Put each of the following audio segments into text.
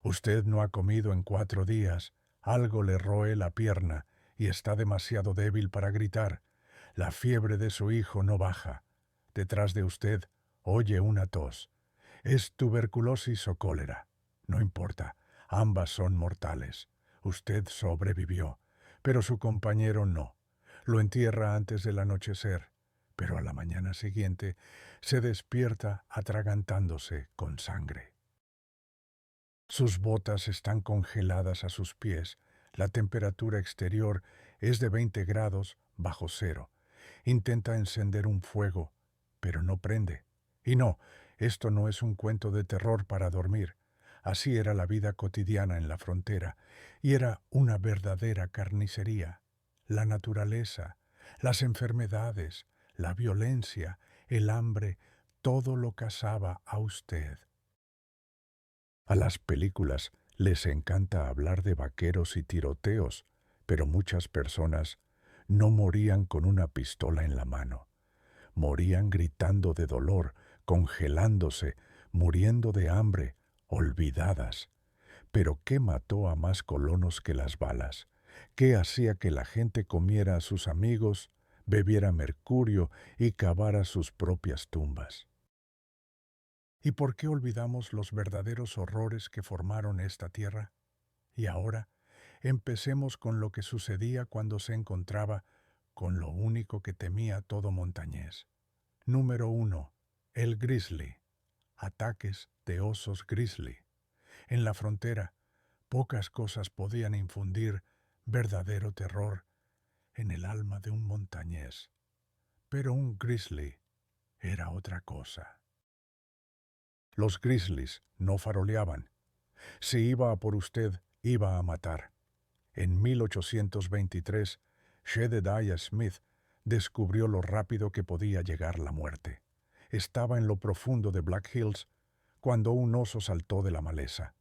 Usted no ha comido en 4 días, algo le roe la pierna y está demasiado débil para gritar. La fiebre de su hijo no baja. Detrás de usted oye una tos. ¿Es tuberculosis o cólera? No importa, ambas son mortales. Usted sobrevivió, pero su compañero no. Lo entierra antes del anochecer, pero a la mañana siguiente se despierta atragantándose con sangre. Sus botas están congeladas a sus pies. La temperatura exterior es de 20 grados bajo cero. Intenta encender un fuego, pero no prende. Y no, esto no es un cuento de terror para dormir. Así era la vida cotidiana en la frontera, y era una verdadera carnicería. La naturaleza, las enfermedades, la violencia, el hambre, todo lo cazaba a usted. A las películas les encanta hablar de vaqueros y tiroteos, pero muchas personas no morían con una pistola en la mano. Morían gritando de dolor, congelándose, muriendo de hambre, olvidadas. Pero ¿qué mató a más colonos que las balas? ¿Qué hacía que la gente comiera a sus amigos, bebiera mercurio y cavara sus propias tumbas? ¿Y por qué olvidamos los verdaderos horrores que formaron esta tierra? Y ahora, empecemos con lo que sucedía cuando se encontraba con lo único que temía todo montañés. Número 1. El grizzly. Ataques de osos grizzly. En la frontera, pocas cosas podían infundir verdadero terror en el alma de un montañés. Pero un grizzly era otra cosa. Los grizzlies no faroleaban. Si iba a por usted, iba a matar. En 1823, Jedediah Smith descubrió lo rápido que podía llegar la muerte. Estaba en lo profundo de Black Hills cuando un oso saltó de la maleza.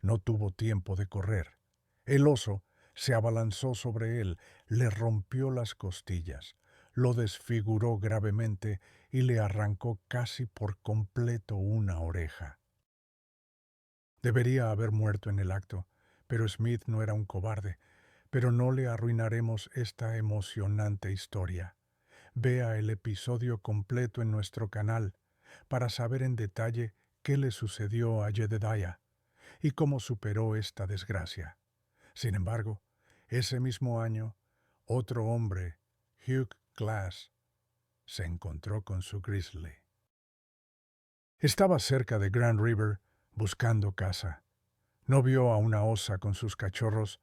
No tuvo tiempo de correr. El oso se abalanzó sobre él, le rompió las costillas, lo desfiguró gravemente y le arrancó casi por completo una oreja. Debería haber muerto en el acto, pero Smith no era un cobarde. Pero no le arruinaremos esta emocionante historia. Vea el episodio completo en nuestro canal para saber en detalle qué le sucedió a Jedediah y cómo superó esta desgracia. Sin embargo, ese mismo año, otro hombre, Hugh Glass, se encontró con su grizzly. Estaba cerca de Grand River buscando caza. No vio a una osa con sus cachorros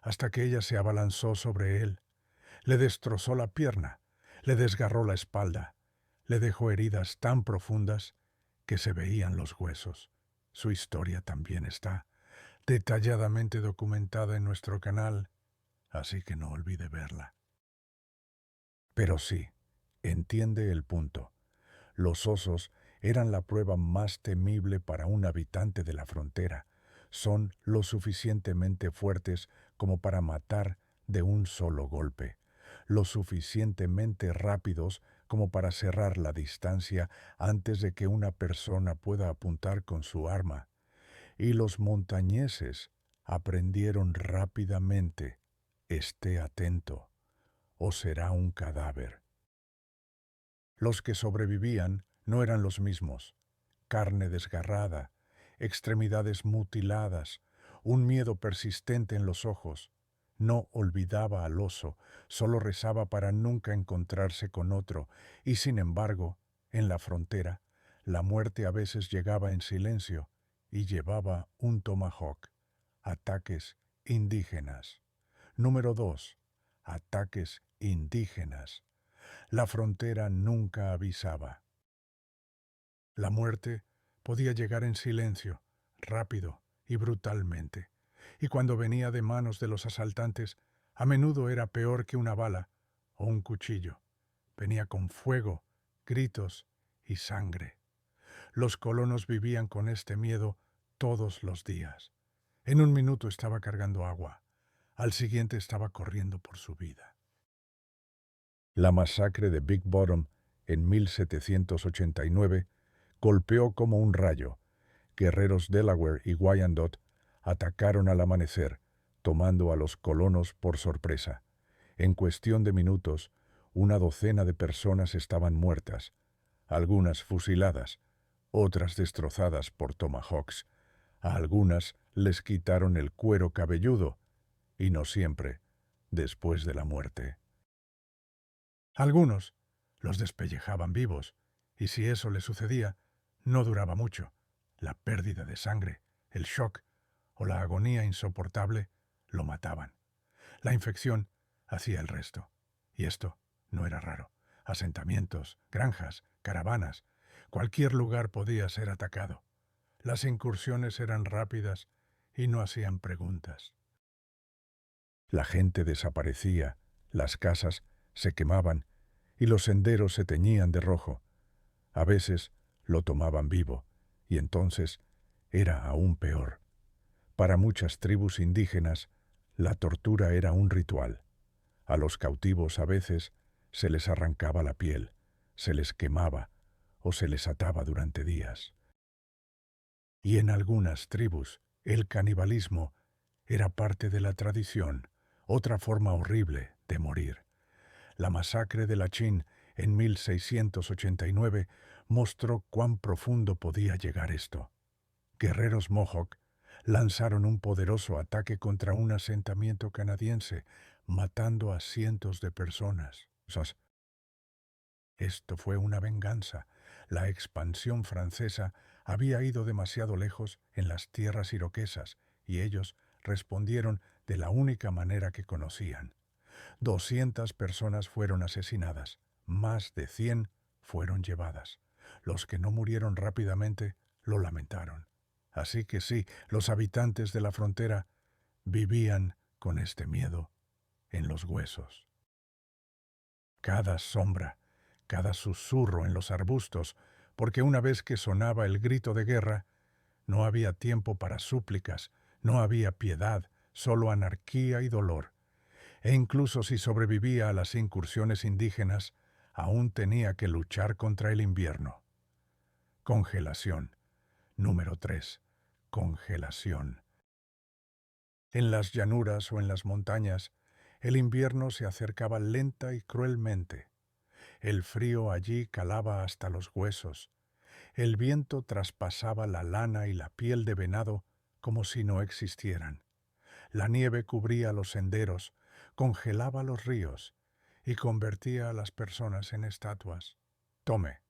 hasta que ella se abalanzó sobre él. Le destrozó la pierna, le desgarró la espalda, le dejó heridas tan profundas que se veían los huesos. Su historia también está detalladamente documentada en nuestro canal, así que no olvide verla. Pero sí, entiende el punto. Los osos eran la prueba más temible para un habitante de la frontera. Son lo suficientemente fuertes como para matar de un solo golpe, lo suficientemente rápidos como para cerrar la distancia antes de que una persona pueda apuntar con su arma. Y los montañeses aprendieron rápidamente: esté atento, o será un cadáver. Los que sobrevivían no eran los mismos. Carne desgarrada, extremidades mutiladas, un miedo persistente en los ojos. No olvidaba al oso, solo rezaba para nunca encontrarse con otro, y sin embargo, en la frontera, la muerte a veces llegaba en silencio y llevaba un tomahawk. Ataques indígenas. Número 2. Ataques indígenas. La frontera nunca avisaba. La muerte podía llegar en silencio, rápido y brutalmente, y cuando venía de manos de los asaltantes, a menudo era peor que una bala o un cuchillo. Venía con fuego, gritos y sangre. Los colonos vivían con este miedo todos los días. En un minuto estaba cargando agua, al siguiente estaba corriendo por su vida. La masacre de Big Bottom en 1789 golpeó como un rayo. Guerreros Delaware y Wyandotte Atacaron al amanecer, tomando a los colonos por sorpresa. En cuestión de minutos, una docena de personas estaban muertas, algunas fusiladas, otras destrozadas por tomahawks. A algunas les quitaron el cuero cabelludo, y no siempre después de la muerte. Algunos los despellejaban vivos, y si eso les sucedía, no duraba mucho. La pérdida de sangre, el shock o la agonía insoportable lo mataban. La infección hacía el resto. Y esto no era raro. Asentamientos, granjas, caravanas, cualquier lugar podía ser atacado. Las incursiones eran rápidas y no hacían preguntas. La gente desaparecía, las casas se quemaban y los senderos se teñían de rojo. A veces lo tomaban vivo, y entonces era aún peor. Para muchas tribus indígenas, la tortura era un ritual. A los cautivos a veces se les arrancaba la piel, se les quemaba o se les ataba durante días. Y en algunas tribus, el canibalismo era parte de la tradición, otra forma horrible de morir. La masacre de Lachín en 1689 mostró cuán profundo podía llegar esto. Guerreros Mohawk lanzaron un poderoso ataque contra un asentamiento canadiense, matando a cientos de personas. Esto fue una venganza. La expansión francesa había ido demasiado lejos en las tierras iroquesas, y ellos respondieron de la única manera que conocían. 200 personas fueron asesinadas, más de 100 fueron llevadas. Los que no murieron rápidamente lo lamentaron. Así que sí, los habitantes de la frontera vivían con este miedo en los huesos. Cada sombra, cada susurro en los arbustos, porque una vez que sonaba el grito de guerra, no había tiempo para súplicas, no había piedad, solo anarquía y dolor. E incluso si sobrevivía a las incursiones indígenas, aún tenía que luchar contra el invierno. Congelación. Número 3. Congelación. En las llanuras o en las montañas, el invierno se acercaba lenta y cruelmente. El frío allí calaba hasta los huesos. El viento traspasaba la lana y la piel de venado como si no existieran. La nieve cubría los senderos, congelaba los ríos y convertía a las personas en estatuas. Tome,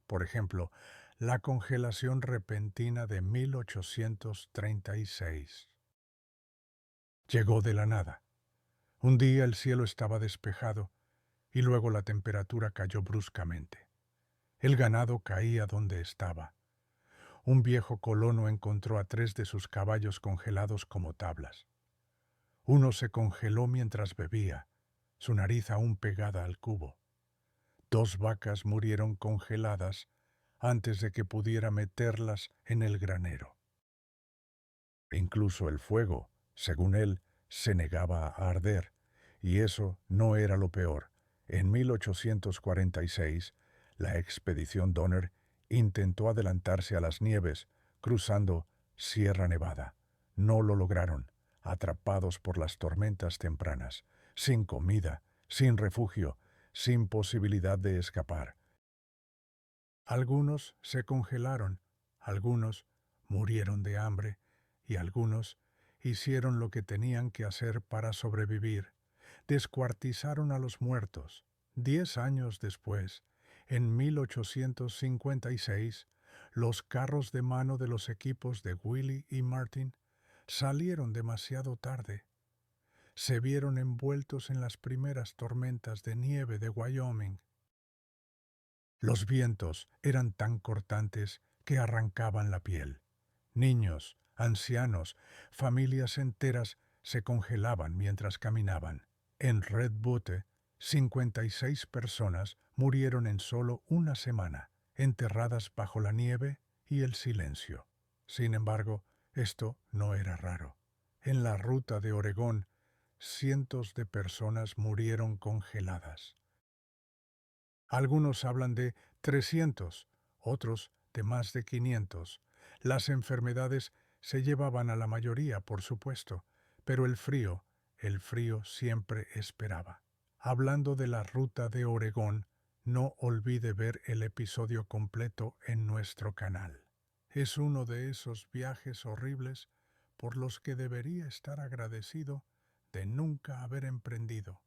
por ejemplo, la congelación repentina de 1836. Llegó de la nada. Un día el cielo estaba despejado y luego la temperatura cayó bruscamente. El ganado caía donde estaba. Un viejo colono encontró a 3 de sus caballos congelados como tablas. Uno se congeló mientras bebía, su nariz aún pegada al cubo. 2 vacas murieron congeladas antes de que pudiera meterlas en el granero. Incluso el fuego, según él, se negaba a arder, y eso no era lo peor. En 1846, la expedición Donner intentó adelantarse a las nieves, cruzando Sierra Nevada. No lo lograron, atrapados por las tormentas tempranas, sin comida, sin refugio, sin posibilidad de escapar. Algunos se congelaron, algunos murieron de hambre, y algunos hicieron lo que tenían que hacer para sobrevivir. Descuartizaron a los muertos. 10 años después, en 1856, los carros de mano de los equipos de Willie y Martin salieron demasiado tarde. Se vieron envueltos en las primeras tormentas de nieve de Wyoming. Los vientos eran tan cortantes que arrancaban la piel. Niños, ancianos, familias enteras se congelaban mientras caminaban. En Red Butte, 56 personas murieron en solo una semana, enterradas bajo la nieve y el silencio. Sin embargo, esto no era raro. En la ruta de Oregón, cientos de personas murieron congeladas. Algunos hablan de 300, otros de más de 500. Las enfermedades Se llevaban a la mayoría, por supuesto, pero el frío siempre esperaba. Hablando de la ruta de Oregón, no olvide ver el episodio completo en nuestro canal. Es uno de esos viajes horribles por los que debería estar agradecido de nunca haber emprendido.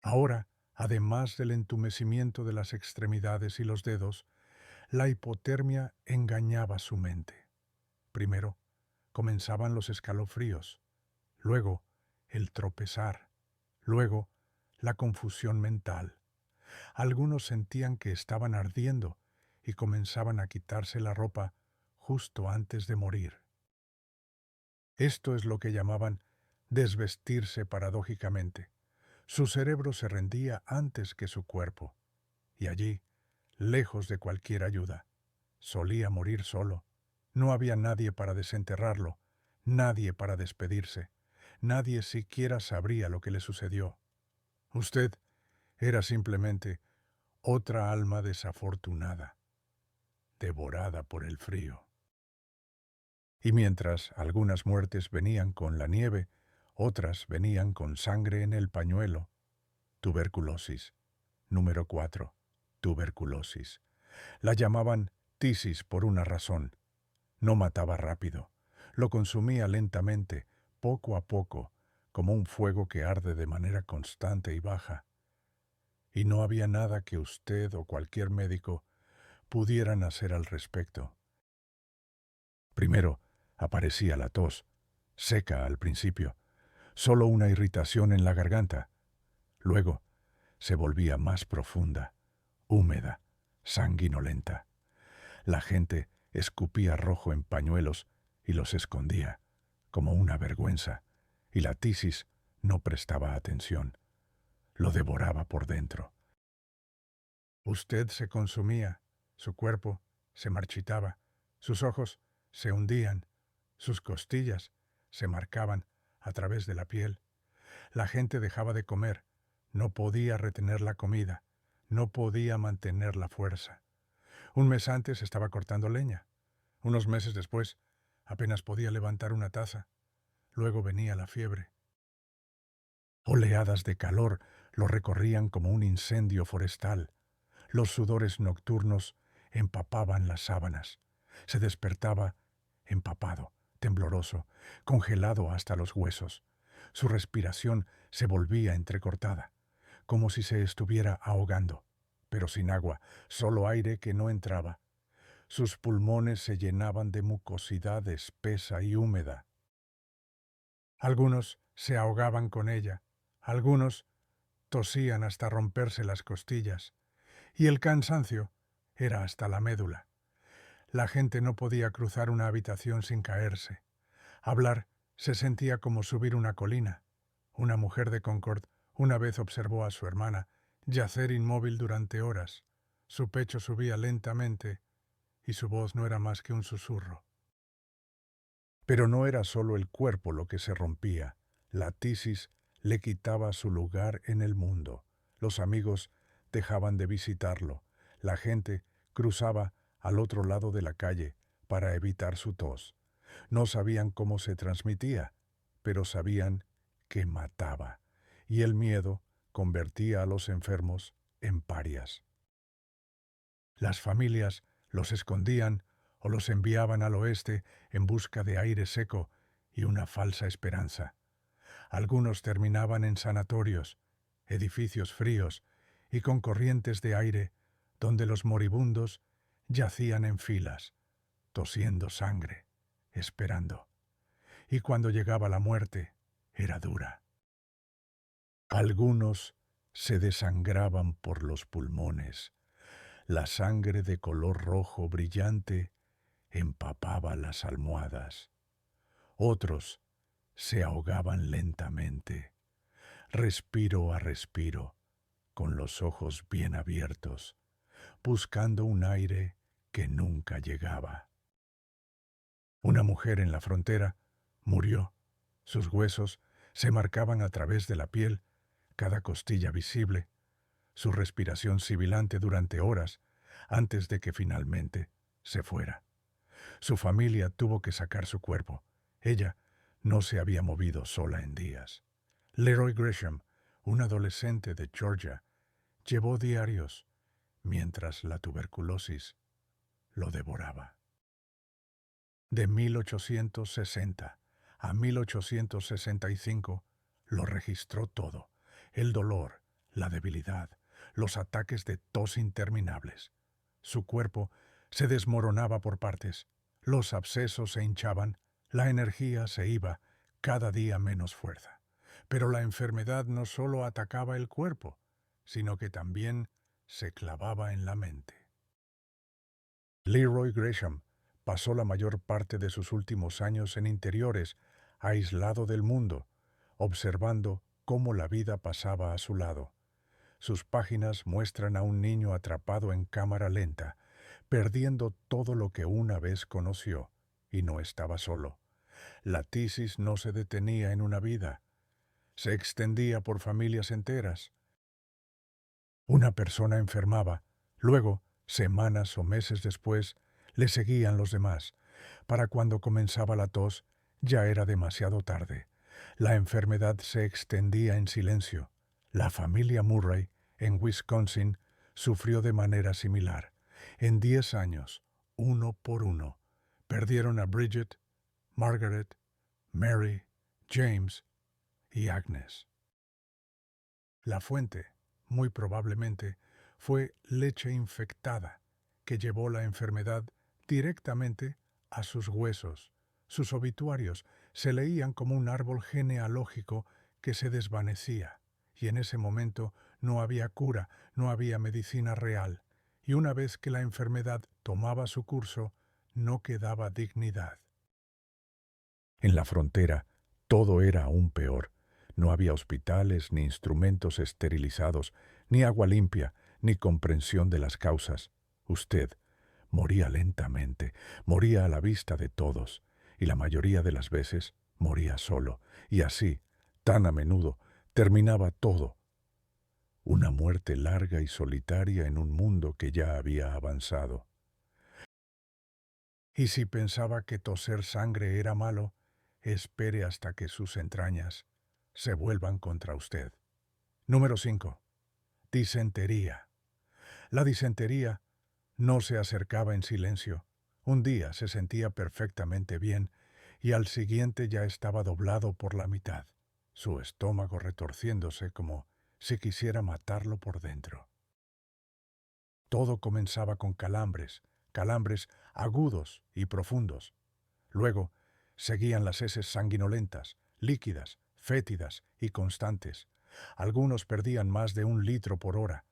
Ahora, además del entumecimiento de las extremidades y los dedos, la hipotermia engañaba su mente. Primero, comenzaban los escalofríos, luego el tropezar, luego la confusión mental. Algunos sentían que estaban ardiendo y comenzaban a quitarse la ropa justo antes de morir. Esto es lo que llamaban desvestirse paradójicamente. Su cerebro se rendía antes que su cuerpo, y allí, lejos de cualquier ayuda, solía morir solo. No había nadie para desenterrarlo, nadie para despedirse, nadie siquiera sabría lo que le sucedió. Usted era simplemente otra alma desafortunada, devorada por el frío. Y mientras algunas muertes venían con la nieve, otras venían con sangre en el pañuelo. Tuberculosis. Número 4. Tuberculosis. La llamaban tisis por una razón. No mataba rápido. Lo consumía lentamente, poco a poco, como un fuego que arde de manera constante y baja. Y no había nada que usted o cualquier médico pudieran hacer al respecto. Primero, aparecía la tos, seca al principio, solo una irritación en la garganta. Luego, se volvía más profunda, húmeda, sanguinolenta. La gente escupía rojo en pañuelos y los escondía, como una vergüenza, y la tisis no prestaba atención. Lo devoraba por dentro. Usted se consumía, su cuerpo se marchitaba, sus ojos se hundían, sus costillas se marcaban a través de la piel. La gente dejaba de comer, no podía retener la comida, no podía mantener la fuerza. Un mes antes estaba cortando leña. Unos meses después apenas podía levantar una taza. Luego venía la fiebre. Oleadas de calor lo recorrían como un incendio forestal. Los sudores nocturnos empapaban las sábanas. Se despertaba empapado, tembloroso, congelado hasta los huesos. Su respiración se volvía entrecortada, como si se estuviera ahogando, pero sin agua, solo aire que no entraba. Sus pulmones se llenaban de mucosidad espesa y húmeda. Algunos se ahogaban con ella, algunos tosían hasta romperse las costillas, y el cansancio era hasta la médula. La gente no podía cruzar una habitación sin caerse. Hablar se sentía como subir una colina. Una mujer de Concord una vez observó a su hermana yacer inmóvil durante horas. Su pecho subía lentamente y su voz no era más que un susurro. Pero no era solo el cuerpo lo que se rompía. La tisis le quitaba su lugar en el mundo. Los amigos dejaban de visitarlo. La gente cruzaba al otro lado de la calle para evitar su tos. No sabían cómo se transmitía, pero sabían que mataba, y el miedo convertía a los enfermos en parias. Las familias los escondían o los enviaban al oeste en busca de aire seco y una falsa esperanza. Algunos terminaban en sanatorios, edificios fríos y con corrientes de aire donde los moribundos yacían en filas, tosiendo sangre, esperando. Y cuando llegaba la muerte, era dura. Algunos se desangraban por los pulmones. La sangre de color rojo brillante empapaba las almohadas. Otros se ahogaban lentamente, respiro a respiro, con los ojos bien abiertos, buscando un aire que nunca llegaba. Una mujer en la frontera murió. Sus huesos se marcaban a través de la piel, cada costilla visible, su respiración sibilante durante horas antes de que finalmente se fuera. Su familia tuvo que sacar su cuerpo. Ella no se había movido sola en días. Leroy Gresham, un adolescente de Georgia, llevó diarios mientras la tuberculosis lo devoraba. De 1860 a 1865 lo registró todo: el dolor, la debilidad, los ataques de tos interminables. Su cuerpo se desmoronaba por partes, los abscesos se hinchaban, la energía se iba, cada día menos fuerza. Pero la enfermedad no solo atacaba el cuerpo, sino que también se clavaba en la mente. Leroy Gresham pasó la mayor parte de sus últimos años en interiores, aislado del mundo, observando cómo la vida pasaba a su lado. Sus páginas muestran a un niño atrapado en cámara lenta, perdiendo todo lo que una vez conoció, y no estaba solo. La tisis no se detenía en una vida, se extendía por familias enteras. Una persona enfermaba, luego, semanas o meses después, le seguían los demás. Para cuando comenzaba la tos, ya era demasiado tarde. La enfermedad se extendía en silencio. La familia Murray, en Wisconsin, sufrió de manera similar. En 10 años, uno por uno, perdieron a Bridget, Margaret, Mary, James y Agnes. La fuente, muy probablemente, fue leche infectada, que llevó la enfermedad directamente a sus huesos. Sus obituarios se leían como un árbol genealógico que se desvanecía, y en ese momento no había cura, no había medicina real, y una vez que la enfermedad tomaba su curso, no quedaba dignidad. En la frontera, todo era aún peor. No había hospitales, ni instrumentos esterilizados, ni agua limpia, ni comprensión de las causas. Usted moría lentamente, moría a la vista de todos, y la mayoría de las veces moría solo, y así, tan a menudo, terminaba todo. Una muerte larga y solitaria en un mundo que ya había avanzado. Y si pensaba que toser sangre era malo, espere hasta que sus entrañas se vuelvan contra usted. Número 5. Disentería. La disentería no se acercaba en silencio. Un día se sentía perfectamente bien y al siguiente ya estaba doblado por la mitad, su estómago retorciéndose como si quisiera matarlo por dentro. Todo comenzaba con calambres agudos y profundos. Luego seguían las heces sanguinolentas, líquidas, fétidas y constantes. Algunos perdían más de 1 litro por hora.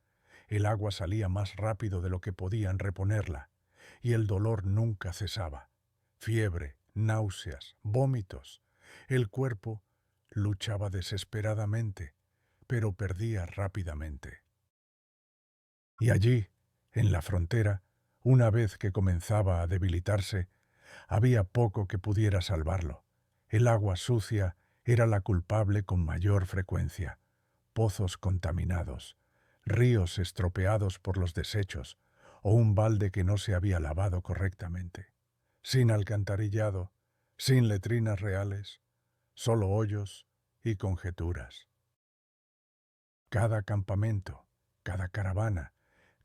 El agua salía más rápido de lo que podían reponerla, y el dolor nunca cesaba. Fiebre, náuseas, vómitos. El cuerpo luchaba desesperadamente, pero perdía rápidamente. Y allí, en la frontera, una vez que comenzaba a debilitarse, había poco que pudiera salvarlo. El agua sucia era la culpable con mayor frecuencia. Pozos contaminados, ríos estropeados por los desechos, o un balde que no se había lavado correctamente. Sin alcantarillado, sin letrinas reales, solo hoyos y conjeturas. Cada campamento, cada caravana,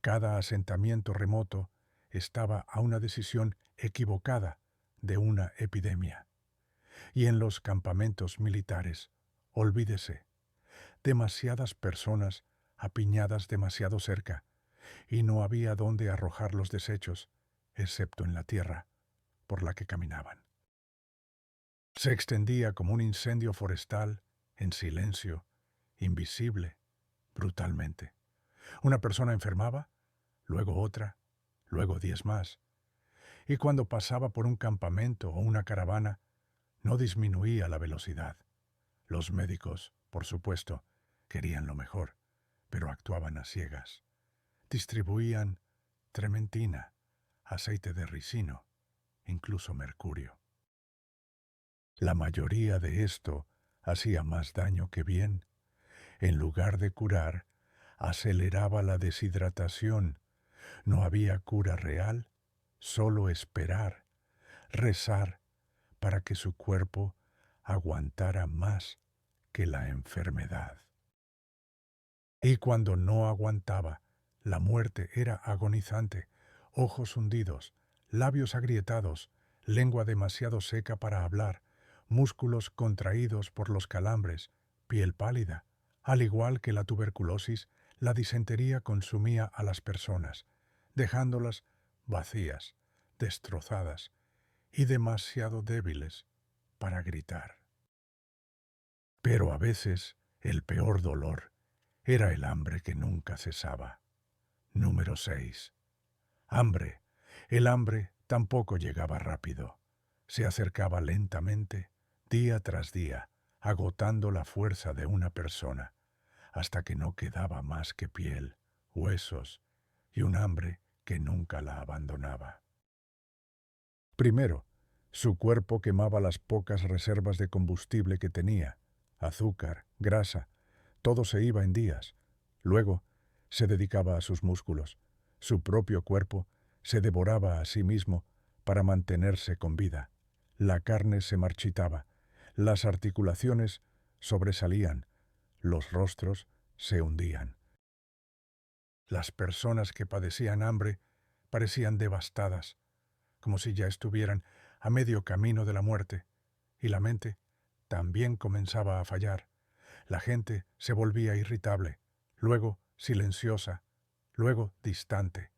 cada asentamiento remoto estaba a una decisión equivocada de una epidemia. Y en los campamentos militares, olvídese, demasiadas personas apiñadas demasiado cerca, y no había dónde arrojar los desechos, excepto en la tierra por la que caminaban. Se extendía como un incendio forestal, en silencio, invisible, brutalmente. Una persona enfermaba, luego otra, luego 10 más. Y cuando pasaba por un campamento o una caravana, no disminuía la velocidad. Los médicos, por supuesto, querían lo mejor, pero actuaban a ciegas. Distribuían trementina, aceite de ricino, incluso mercurio. La mayoría de esto hacía más daño que bien. En lugar de curar, aceleraba la deshidratación. No había cura real, solo esperar. rezar para que su cuerpo aguantara más que la enfermedad. Y cuando no aguantaba, la muerte era agonizante, ojos hundidos, labios agrietados, lengua demasiado seca para hablar, músculos contraídos por los calambres, piel pálida. Al igual que la tuberculosis, la disentería consumía a las personas, dejándolas vacías, destrozadas y demasiado débiles para gritar. Pero a veces el peor dolor era el hambre que nunca cesaba. Número 6. Hambre. El hambre tampoco llegaba rápido. Se acercaba lentamente, día tras día, agotando la fuerza de una persona, hasta que no quedaba más que piel, huesos y un hambre que nunca la abandonaba. Primero, su cuerpo quemaba las pocas reservas de combustible que tenía, azúcar, grasa, todo se iba en días. Luego, se dedicaba a sus músculos. Su propio cuerpo se devoraba a sí mismo para mantenerse con vida. La carne se marchitaba, las articulaciones sobresalían, los rostros se hundían. Las personas que padecían hambre parecían devastadas, como si ya estuvieran a medio camino de la muerte, y la mente también comenzaba a fallar. La gente se volvía irritable, luego silenciosa, luego distante.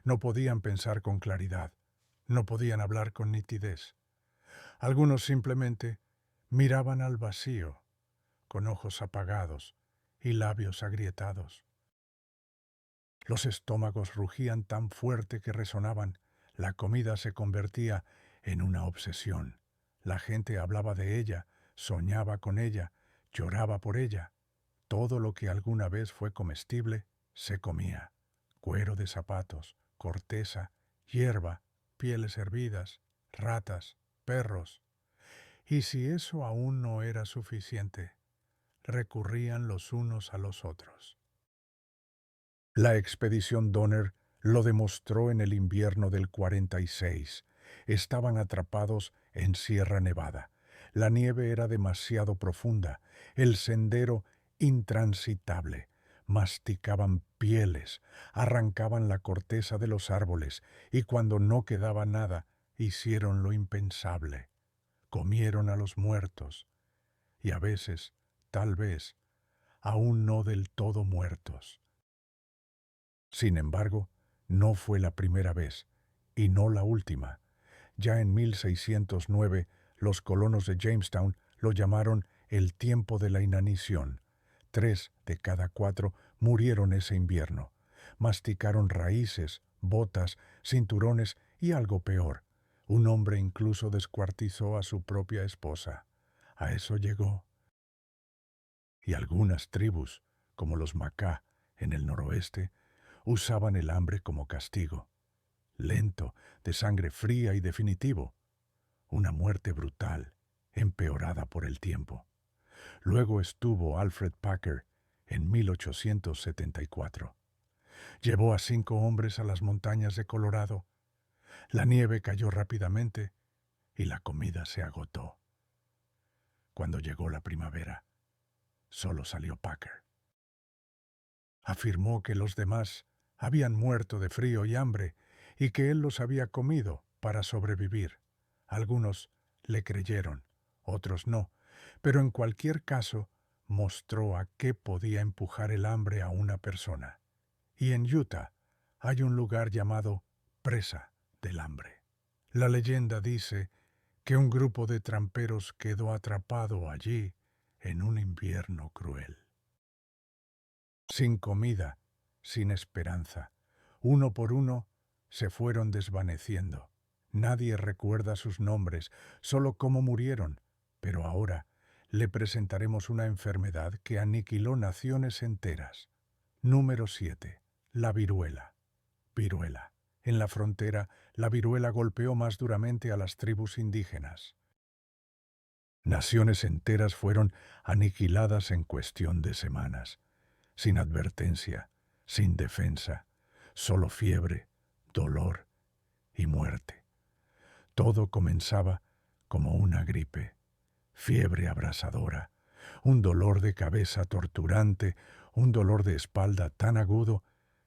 No podían pensar con claridad, no podían hablar con nitidez. Algunos simplemente miraban al vacío, con ojos apagados y labios agrietados. Los estómagos rugían tan fuerte que resonaban. La comida se convertía en una obsesión. La gente hablaba de ella, soñaba con ella, lloraba por ella. Todo lo que alguna vez fue comestible se comía. Cuero de zapatos, corteza, hierba, pieles hervidas, ratas, perros. Y si eso aún no era suficiente, recurrían los unos a los otros. La expedición Donner lo demostró en el invierno del 46. Estaban atrapados en Sierra Nevada. La nieve era demasiado profunda, el sendero intransitable. Masticaban pieles, arrancaban la corteza de los árboles y cuando no quedaba nada, hicieron lo impensable. Comieron a los muertos y a veces, tal vez, aún no del todo muertos. Sin embargo, no fue la primera vez, y no la última. Ya en 1609, los colonos de Jamestown lo llamaron el tiempo de la inanición. 3 de cada 4 murieron ese invierno. Masticaron raíces, botas, cinturones y algo peor. Un hombre incluso descuartizó a su propia esposa. A eso llegó. Y algunas tribus, como los Macá en el noroeste, usaban el hambre como castigo, lento, de sangre fría y definitivo, una muerte brutal, empeorada por el tiempo. Luego estuvo Alfred Packer en 1874. Llevó a 5 hombres a las montañas de Colorado. La nieve cayó rápidamente y la comida se agotó. Cuando llegó la primavera, solo salió Packer. Afirmó que los demás habían muerto de frío y hambre y que él los había comido para sobrevivir. Algunos le creyeron, otros no, pero en cualquier caso mostró a qué podía empujar el hambre a una persona. Y en Utah hay un lugar llamado Presa del Hambre. La leyenda dice que un grupo de tramperos quedó atrapado allí en un invierno cruel. Sin comida, sin esperanza. Uno por uno se fueron desvaneciendo. Nadie recuerda sus nombres, solo cómo murieron, pero ahora le presentaremos una enfermedad que aniquiló naciones enteras. Número 7. La viruela. Viruela. En la frontera, la viruela golpeó más duramente a las tribus indígenas. Naciones enteras fueron aniquiladas en cuestión de semanas. Sin advertencia, sin defensa, solo fiebre, dolor y muerte. Todo comenzaba como una gripe, fiebre abrasadora, un dolor de cabeza torturante, un dolor de espalda tan agudo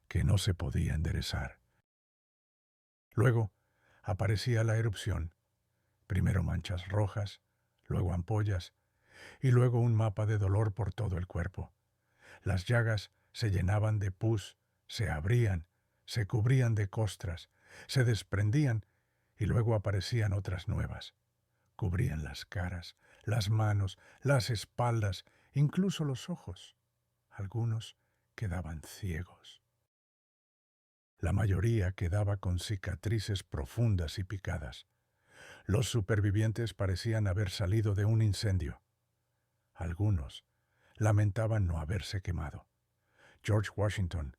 que no se podía enderezar. Luego aparecía la erupción, primero manchas rojas, luego ampollas, y luego un mapa de dolor por todo el cuerpo. Las llagas se llenaban de pus, se abrían, se cubrían de costras, se desprendían y luego aparecían otras nuevas. Cubrían las caras, las manos, las espaldas, incluso los ojos. Algunos quedaban ciegos. La mayoría quedaba con cicatrices profundas y picadas. Los supervivientes parecían haber salido de un incendio. Algunos lamentaban no haberse quemado. George Washington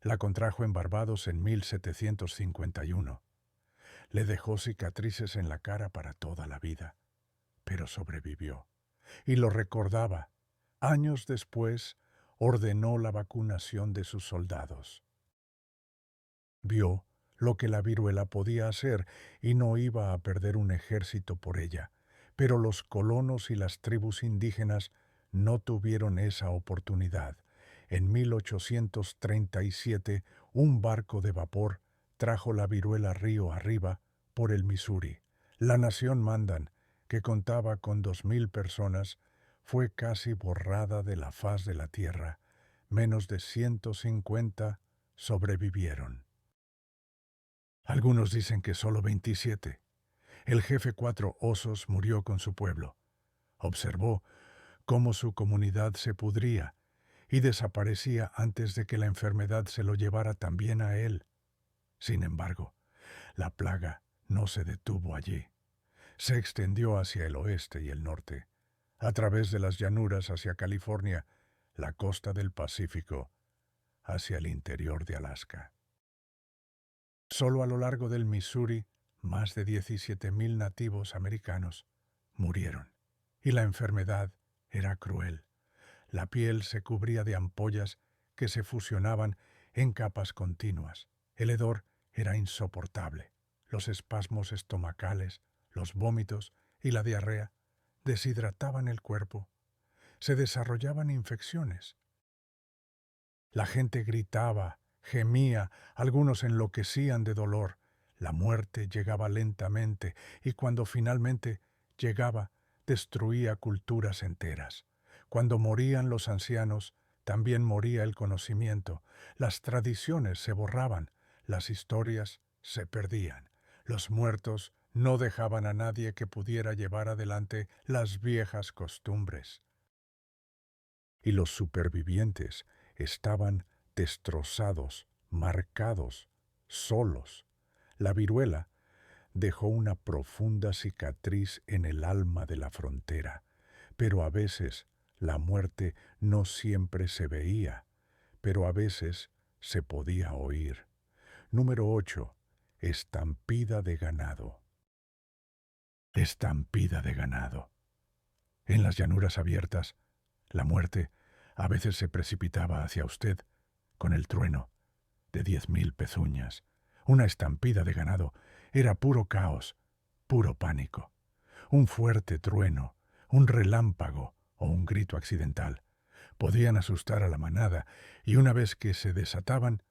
la contrajo en Barbados en 1751. Le dejó cicatrices en la cara para toda la vida, pero sobrevivió. Y lo recordaba. Años después, ordenó la vacunación de sus soldados. Vio lo que la viruela podía hacer y no iba a perder un ejército por ella. Pero los colonos y las tribus indígenas no tuvieron esa oportunidad. En 1837, un barco de vapor trajo la viruela río arriba por el Missouri. La nación Mandan, que contaba con 2000 personas, fue casi borrada de la faz de la tierra. Menos de 150 sobrevivieron. Algunos dicen que solo 27. El jefe Cuatro Osos murió con su pueblo. Observó cómo su comunidad se pudría y desaparecía antes de que la enfermedad se lo llevara también a él. Sin embargo, la plaga no se detuvo allí. Se extendió hacia el oeste y el norte, a través de las llanuras hacia California, la costa del Pacífico, hacia el interior de Alaska. Solo a lo largo del Missouri, más de 17,000 nativos americanos murieron. Y la enfermedad era cruel. La piel se cubría de ampollas que se fusionaban en capas continuas. El hedor era insoportable. Los espasmos estomacales, los vómitos y la diarrea deshidrataban el cuerpo. Se desarrollaban infecciones. La gente gritaba, gemía, algunos enloquecían de dolor. La muerte llegaba lentamente y cuando finalmente llegaba, destruía culturas enteras. Cuando morían los ancianos, también moría el conocimiento. Las tradiciones se borraban, las historias se perdían. Los muertos no dejaban a nadie que pudiera llevar adelante las viejas costumbres. Y los supervivientes estaban destrozados, marcados, solos. La viruela dejó una profunda cicatriz en el alma de la frontera, pero a veces la muerte no siempre se veía, pero a veces se podía oír. Número 8. Estampida de ganado. Estampida de ganado. En las llanuras abiertas, la muerte a veces se precipitaba hacia usted con el trueno de 10,000 pezuñas. Una estampida de ganado era puro caos, puro pánico. Un fuerte trueno, un relámpago o un grito accidental podían asustar a la manada y una vez que se desataban,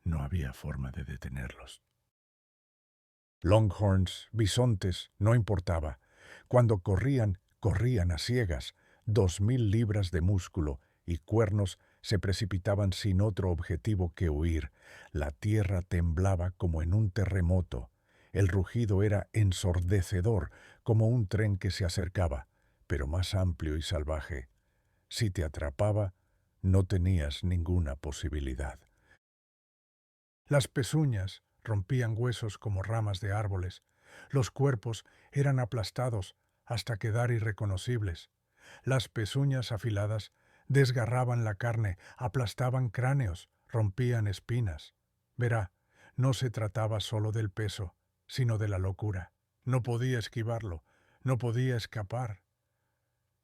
no había forma de detenerlos. Longhorns, bisontes, no importaba. Cuando corrían, corrían a ciegas. 2,000 libras de músculo y cuernos se precipitaban sin otro objetivo que huir. La tierra temblaba como en un terremoto. El rugido era ensordecedor, como un tren que se acercaba, pero más amplio y salvaje. Si te atrapaba, no tenías ninguna posibilidad. Las pezuñas rompían huesos como ramas de árboles. Los cuerpos eran aplastados hasta quedar irreconocibles. Las pezuñas afiladas desgarraban la carne, aplastaban cráneos, rompían espinas. Verá, no se trataba solo del peso, sino de la locura. No podía esquivarlo, no podía escapar.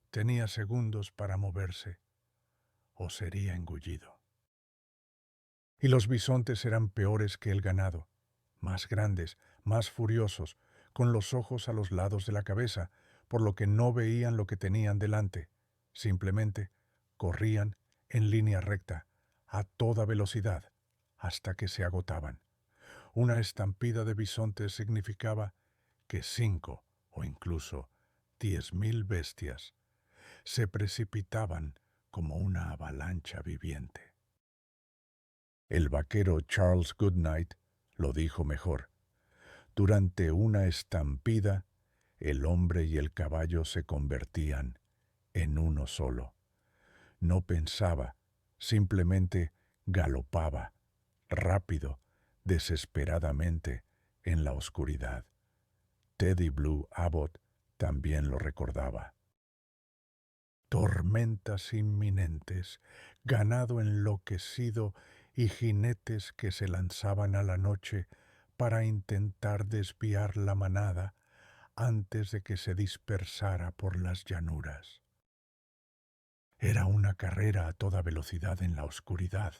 Tenía segundos para moverse, o sería engullido. Y los bisontes eran peores que el ganado, más grandes, más furiosos, con los ojos a los lados de la cabeza, por lo que no veían lo que tenían delante. Simplemente corrían en línea recta, a toda velocidad, hasta que se agotaban. Una estampida de bisontes significaba que 5 o incluso 10,000 bestias se precipitaban como una avalancha viviente. El vaquero Charles Goodnight lo dijo mejor. Durante una estampida, el hombre y el caballo se convertían en uno solo. No pensaba, simplemente galopaba, rápido, desesperadamente, en la oscuridad. Teddy Blue Abbott también lo recordaba. Tormentas inminentes, ganado enloquecido y jinetes que se lanzaban a la noche para intentar desviar la manada antes de que se dispersara por las llanuras. Era una carrera a toda velocidad en la oscuridad,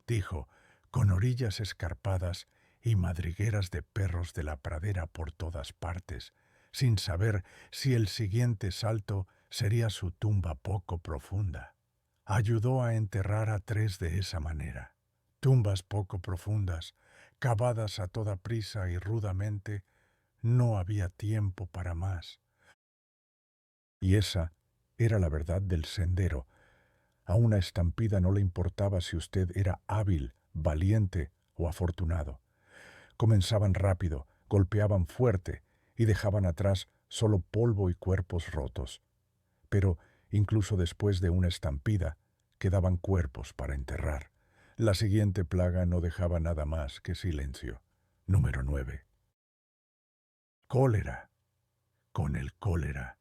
dijo, con orillas escarpadas y madrigueras de perros de la pradera por todas partes, sin saber si el siguiente salto sería su tumba poco profunda. Ayudó a enterrar a 3 de esa manera. Tumbas poco profundas, cavadas a toda prisa y rudamente, no había tiempo para más. Y esa era la verdad del sendero. A una estampida no le importaba si usted era hábil, valiente o afortunado. Comenzaban rápido, golpeaban fuerte y dejaban atrás solo polvo y cuerpos rotos. Pero, incluso después de una estampida, quedaban cuerpos para enterrar. La siguiente plaga no dejaba nada más que silencio. Número 9. Cólera. Con el cólera,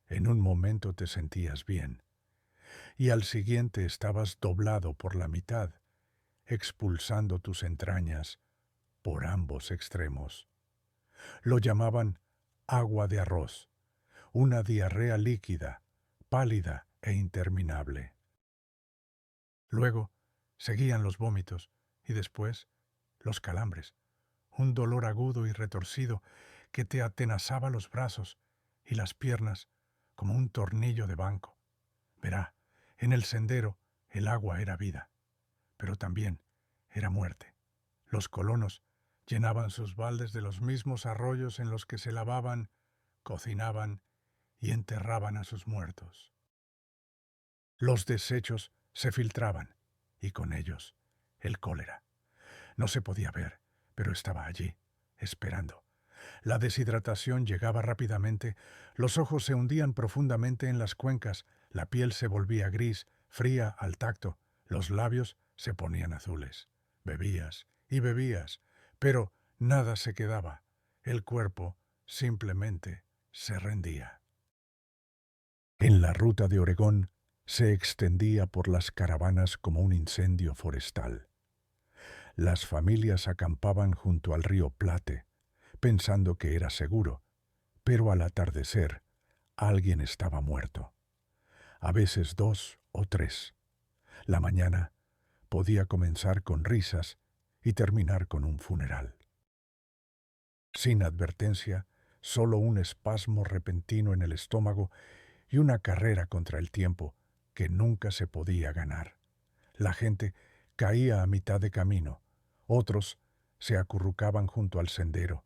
en un momento te sentías bien, y al siguiente estabas doblado por la mitad, expulsando tus entrañas por ambos extremos. Lo llamaban agua de arroz, una diarrea líquida, pálida e interminable. Luego seguían los vómitos y después los calambres, un dolor agudo y retorcido que te atenazaba los brazos y las piernas como un tornillo de banco. Verá, en el sendero el agua era vida, pero también era muerte. Los colonos llenaban sus baldes de los mismos arroyos en los que se lavaban, cocinaban y enterraban a sus muertos. Los desechos se filtraban, y con ellos el cólera. No se podía ver, pero estaba allí, esperando. La deshidratación llegaba rápidamente, los ojos se hundían profundamente en las cuencas, la piel se volvía gris, fría al tacto, los labios se ponían azules. Bebías y bebías, pero nada se quedaba. El cuerpo simplemente se rendía. En la ruta de Oregón se extendía por las caravanas como un incendio forestal. Las familias acampaban junto al río Platte, pensando que era seguro, pero al atardecer alguien estaba muerto. A veces 2 o 3. La mañana podía comenzar con risas y terminar con un funeral. Sin advertencia, solo un espasmo repentino en el estómago y una carrera contra el tiempo que nunca se podía ganar. La gente caía a mitad de camino, otros se acurrucaban junto al sendero,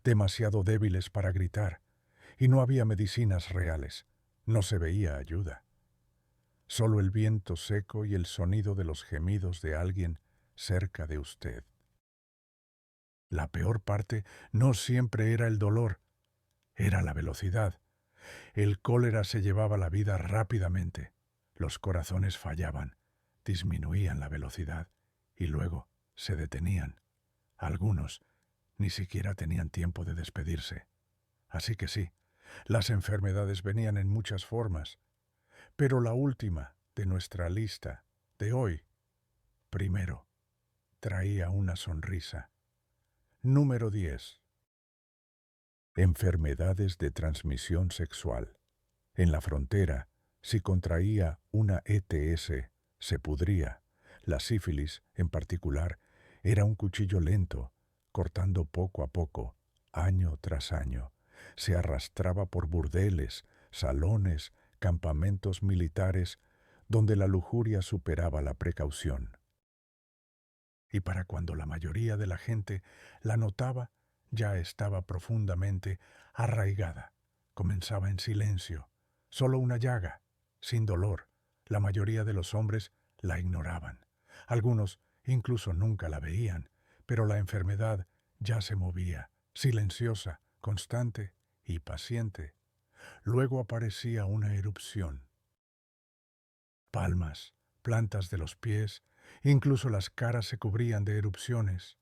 demasiado débiles para gritar, y no había medicinas reales, no se veía ayuda. Solo el viento seco y el sonido de los gemidos de alguien cerca de usted. La peor parte no siempre era el dolor, era la velocidad. El cólera se llevaba la vida rápidamente. Los corazones fallaban, disminuían la velocidad y luego se detenían. Algunos ni siquiera tenían tiempo de despedirse. Así que sí, las enfermedades venían en muchas formas, pero la última de nuestra lista de hoy, primero, traía una sonrisa. Número 10. Enfermedades de transmisión sexual. En la frontera, si contraía una ETS, se pudría. La sífilis, en particular, era un cuchillo lento, cortando poco a poco, año tras año. Se arrastraba por burdeles, salones, campamentos militares, donde la lujuria superaba la precaución. Y para cuando la mayoría de la gente la notaba, ya estaba profundamente arraigada. Comenzaba en silencio, solo una llaga, sin dolor. La mayoría de los hombres la ignoraban. Algunos incluso nunca la veían, pero la enfermedad ya se movía, silenciosa, constante y paciente. Luego aparecía una erupción. Palmas, plantas de los pies, incluso las caras se cubrían de erupciones.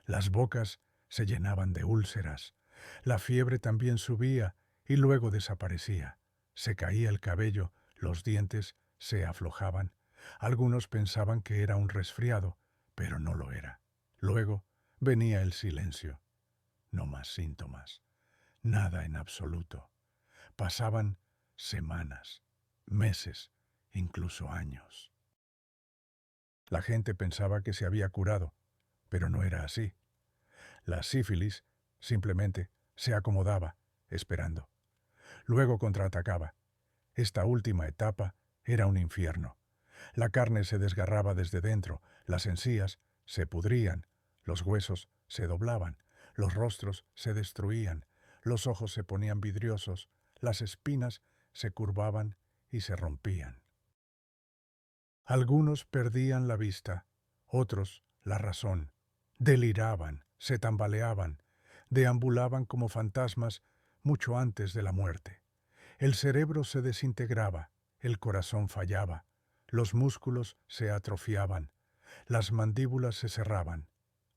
Las bocas se llenaban de úlceras. La fiebre también subía y luego desaparecía. Se caía el cabello, los dientes se aflojaban. Algunos pensaban que era un resfriado, pero no lo era. Luego venía el silencio. No más síntomas. Nada en absoluto. Pasaban semanas, meses, incluso años. La gente pensaba que se había curado, pero no era así. La sífilis simplemente se acomodaba, esperando. Luego contraatacaba. Esta última etapa era un infierno. La carne se desgarraba desde dentro, las encías se pudrían, los huesos se doblaban, los rostros se destruían, los ojos se ponían vidriosos, las espinas se curvaban y se rompían. Algunos perdían la vista, otros la razón, deliraban, se tambaleaban, deambulaban como fantasmas mucho antes de la muerte. El cerebro se desintegraba, el corazón fallaba, los músculos se atrofiaban, las mandíbulas se cerraban.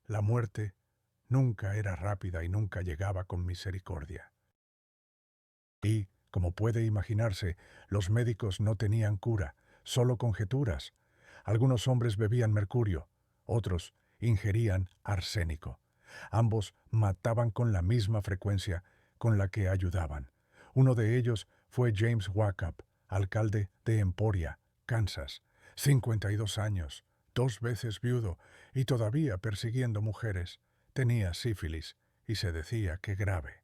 La muerte nunca era rápida y nunca llegaba con misericordia. Y, como puede imaginarse, los médicos no tenían cura, solo conjeturas. Algunos hombres bebían mercurio, otros ingerían arsénico. Ambos mataban con la misma frecuencia con la que ayudaban. Uno de ellos fue James Wackup, alcalde de Emporia, Kansas, 52 años, 2 veces viudo y todavía persiguiendo mujeres. Tenía sífilis y se decía que grave.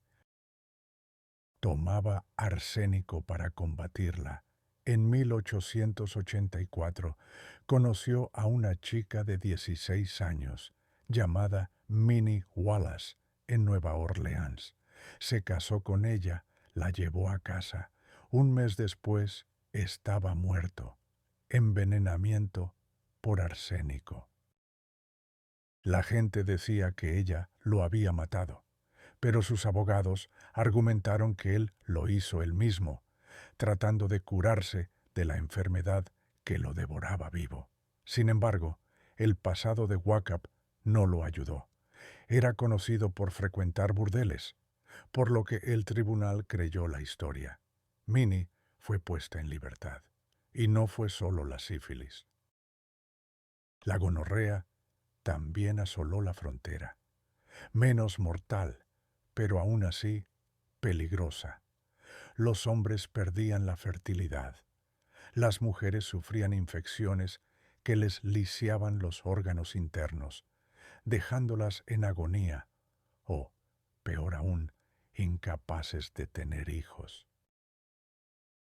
Tomaba arsénico para combatirla. En 1884 conoció a una chica de 16 años, llamada Minnie Wallace, en Nueva Orleans. Se casó con ella, la llevó a casa. Un mes después estaba muerto. Envenenamiento por arsénico. La gente decía que ella lo había matado, pero sus abogados argumentaron que él lo hizo él mismo, tratando de curarse de la enfermedad que lo devoraba vivo. Sin embargo, el pasado de Wackup no lo ayudó. Era conocido por frecuentar burdeles, por lo que el tribunal creyó la historia. Minnie fue puesta en libertad. Y no fue solo la sífilis. La gonorrea también asoló la frontera. Menos mortal, pero aún así peligrosa. Los hombres perdían la fertilidad. Las mujeres sufrían infecciones que les lisiaban los órganos internos, dejándolas en agonía o, peor aún, incapaces de tener hijos.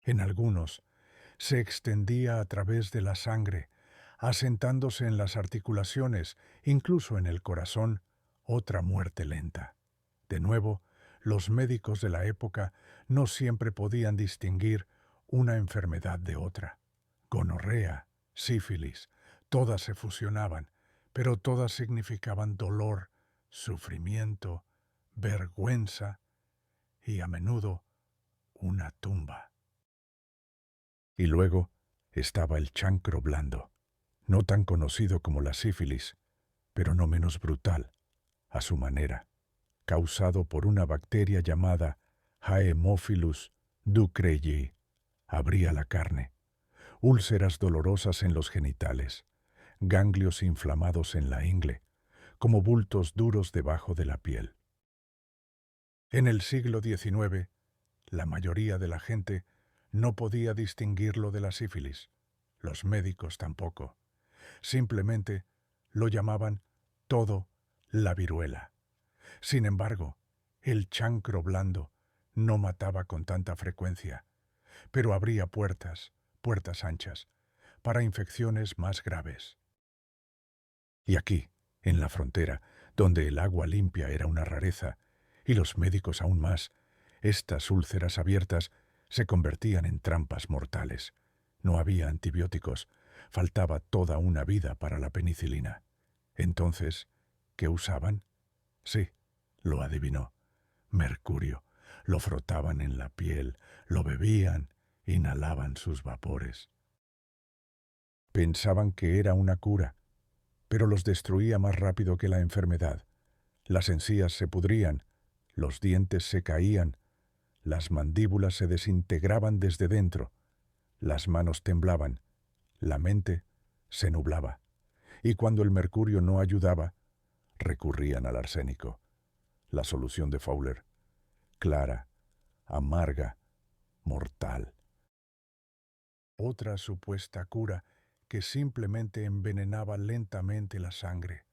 En algunos, se extendía a través de la sangre, asentándose en las articulaciones, incluso en el corazón, otra muerte lenta. De nuevo, los médicos de la época no siempre podían distinguir una enfermedad de otra. Gonorrea, sífilis, todas se fusionaban, pero todas significaban dolor, sufrimiento, vergüenza y a menudo una tumba. Y luego estaba el chancro blando, no tan conocido como la sífilis, pero no menos brutal, a su manera, causado por una bacteria llamada Haemophilus ducreyi. Abría la carne, úlceras dolorosas en los genitales, ganglios inflamados en la ingle, como bultos duros debajo de la piel. En el siglo XIX, la mayoría de la gente no podía distinguirlo de la sífilis, los médicos tampoco. Simplemente lo llamaban todo la viruela. Sin embargo, El chancro blando no mataba con tanta frecuencia, pero abría puertas anchas, para infecciones más graves. Y aquí, en la frontera, donde el agua limpia era una rareza, y los médicos aún más, estas úlceras abiertas se convertían en trampas mortales. No había antibióticos, faltaba toda una vida para la penicilina. Entonces, ¿qué usaban? Sí, lo adivinó. Mercurio. Lo frotaban en la piel, lo bebían, inhalaban sus vapores. Pensaban que era una cura, pero los destruía más rápido que la enfermedad. Las encías se pudrían, los dientes se caían, las mandíbulas se desintegraban desde dentro, las manos temblaban, la mente se nublaba. Y cuando el mercurio no ayudaba, recurrían al arsénico. La solución de Fowler, clara, amarga, mortal. Otra supuesta cura que simplemente envenenaba lentamente la sangre.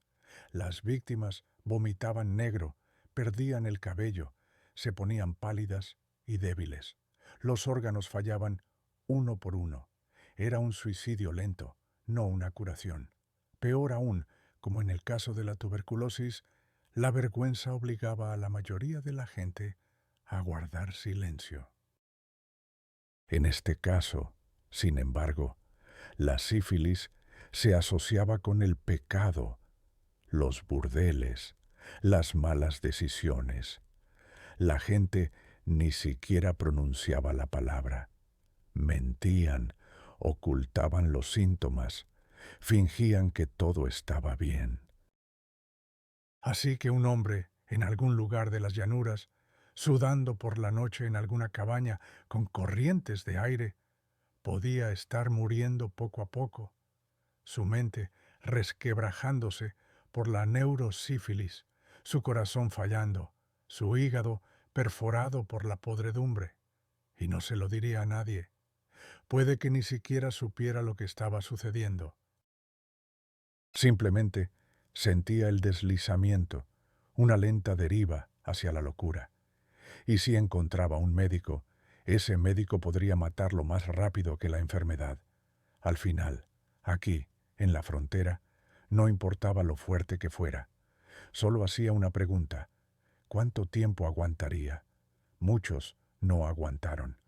Las víctimas vomitaban negro, perdían el cabello, se ponían pálidas y débiles. Los órganos fallaban uno por uno. Era un suicidio lento, no una curación. Peor aún, como en el caso de la tuberculosis, la vergüenza obligaba a la mayoría de la gente a guardar silencio. En este caso, sin embargo, la sífilis se asociaba con el pecado, los burdeles, las malas decisiones. La gente ni siquiera pronunciaba la palabra. Mentían, ocultaban los síntomas, fingían que todo estaba bien. Así que un hombre, en algún lugar de las llanuras, sudando por la noche en alguna cabaña con corrientes de aire, podía estar muriendo poco a poco, su mente resquebrajándose por la neurosífilis, su corazón fallando, su hígado perforado por la podredumbre. Y no se lo diría a nadie. Puede que ni siquiera supiera lo que estaba sucediendo. Simplemente sentía el deslizamiento, una lenta deriva hacia la locura. Y si encontraba un médico, ese médico podría matarlo más rápido que la enfermedad. Al final, aquí, en la frontera, no importaba lo fuerte que fuera. Solo hacía una pregunta: ¿cuánto tiempo aguantaría? Muchos no aguantaron.